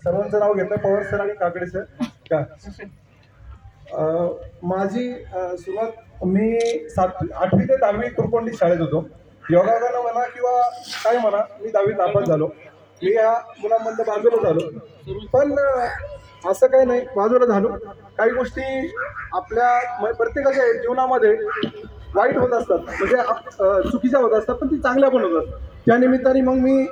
सर्वांचं नाव घेतलं, पवार सर आणि काकडे सर का. माझी सुरुवात मी 8वी ते 10वी कुरकोंडी शाळेत होतो. योगायोगानं म्हणा किंवा काय म्हणा, मी 10वी नापास झालो. मी या मुलांमधलं बाजूला झालो, पण असं काही नाही, बाजूला झालो. काही गोष्टी आपल्या प्रत्येकाच्या जीवनामध्ये वाईट होत असतात, म्हणजे चुकीच्या होत असतात, पण ती चांगल्या पण होतात. त्या निमित्ताने मग मी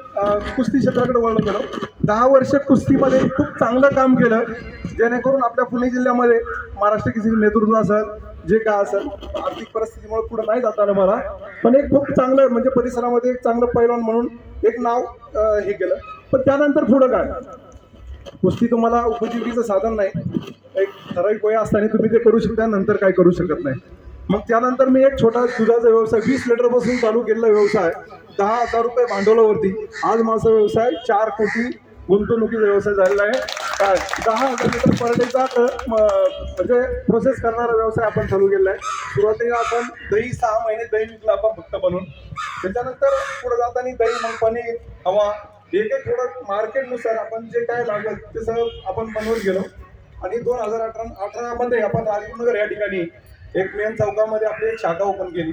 कुस्ती क्षेत्राकडे वळलो गेलो. 10 वर्ष कुस्तीमध्ये खूप चांगलं काम केलं, जेणेकरून आपल्या पुणे जिल्ह्यामध्ये महाराष्ट्र केसरी नेतृत्व असेल, जे काय असेल, आर्थिक परिस्थितीमुळे पुढे नाही जाता आलं मला, पण एक खूप चांगलं म्हणजे परिसरामध्ये एक चांगलं पैलवान म्हणून एक नाव हे केलं. पण त्यानंतर पुढं काय, कुस्ती तुम्हाला उपजीविकेचं साधन नाही. एक ठराविक वय असताना तुम्ही ते करू शकता, नंतर काय करू शकत नाही. मग त्यानंतर मी एक छोटा दुधाचा व्यवसाय 20 लिटरपासून चालू केलेला व्यवसाय, 10,000 रुपये भांडवलावरती आज माझा व्यवसाय 4 कोटी गुंतवणुकीचा व्यवसाय झालेला आहे. काय 10,000 लिटर पर डेचा म्हणजे प्रोसेस करणारा व्यवसाय आपण चालू केलेला आहे. सुरुवातीला आपण दही 6 महिने दही विकलं आपण फक्त बनवून. त्याच्यानंतर पुढे जाताना दही, मग पनीर, हवा, एक थोडं मार्केटनुसार आपण जे काय लागेल ते सगळं आपण बनवत गेलो. आणि 2018 मध्ये आपण राजगुरुनगर या ठिकाणी एक मेन चौकामध्ये आपली एक शाखा ओपन केली.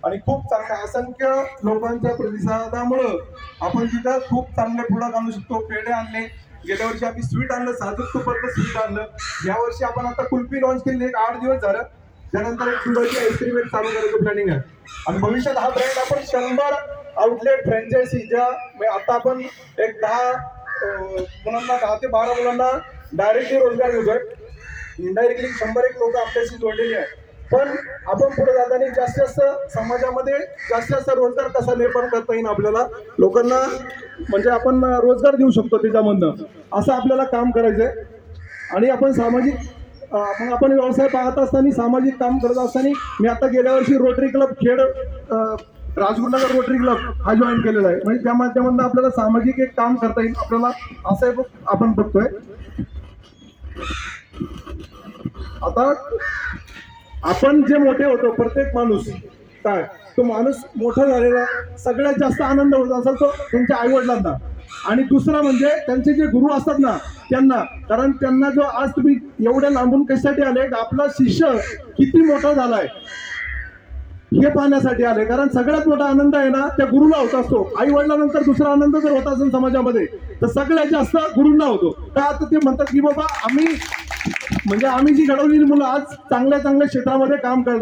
आणि खूप चांगल्या असंख्य लोकांच्या प्रतिसादामुळं आपण तिथं खूप चांगले प्रोडक्ट आणू शकतो. पेढे आणले, गेल्या वर्षी आम्ही स्वीट आणलं, साजूक तुपातलं स्वीट आणलं. यावर्षी आपण आता कुल्फी लॉन्च केली, एक 8 दिवस झालं. त्यानंतर एक दुधाची आईस्क्रीम एक चालू करायचं प्लॅनिंग आहे. आणि भविष्यात हा ब्रँड आपण 100 आउटलेट फ्रँचायझी, ज्या आता आपण एक 10 मुलांना, 10 ते 12 मुलांना डायरेक्टली रोजगार देतोय. इनडायरेक्टली 100 लोक आपल्याशी जोडलेली आहेत. पण आपण पुढे जाताना जास्तीत जास्त समाजामध्ये जास्तीत जास्त रोजगार कसा निर्माण करता येईल आपल्याला, लोकांना म्हणजे आपण रोजगार देऊ शकतो त्याच्यामधनं, असं आपल्याला काम करायचं आहे. आणि आपण सामाजिक मग आपण व्यवसाय पाहत असताना, सामाजिक काम करत असताना, मी आता गेल्या वर्षी rotary club Khed, Rajgurunagar rotary club हा जॉईन केलेला आहे. म्हणजे त्या माध्यमातून आपल्याला सामाजिक एक काम करता येईल आपल्याला, असं आपण बघतोय. आता आपण जे मोठे होतो, प्रत्येक माणूस काय, तो माणूस मोठा झालेला सगळ्यात जास्त आनंद होत असेल तो त्यांच्या आईवडिलांना. आणि दुसरा म्हणजे त्यांचे जे गुरु असतात ना त्यांना, कारण त्यांना जो आज तुम्ही एवढ्या लांबून कशासाठी आले, आपला शिष्य किती मोठा झालाय हे पाहण्यासाठी आले. कारण सगळ्यात मोठा आनंद आहे ना त्या गुरुला होत असतो. आई वडिलांनंतर दुसरा आनंद जर होत असेल समाजामध्ये, तर सगळ्यात जास्त गुरुंना होतो. का आता ते म्हणतात की बाबा आम्ही जी घडवलेली मुलं आज चांगल्या चांगल्या क्षेत्रामध्ये काम करतात.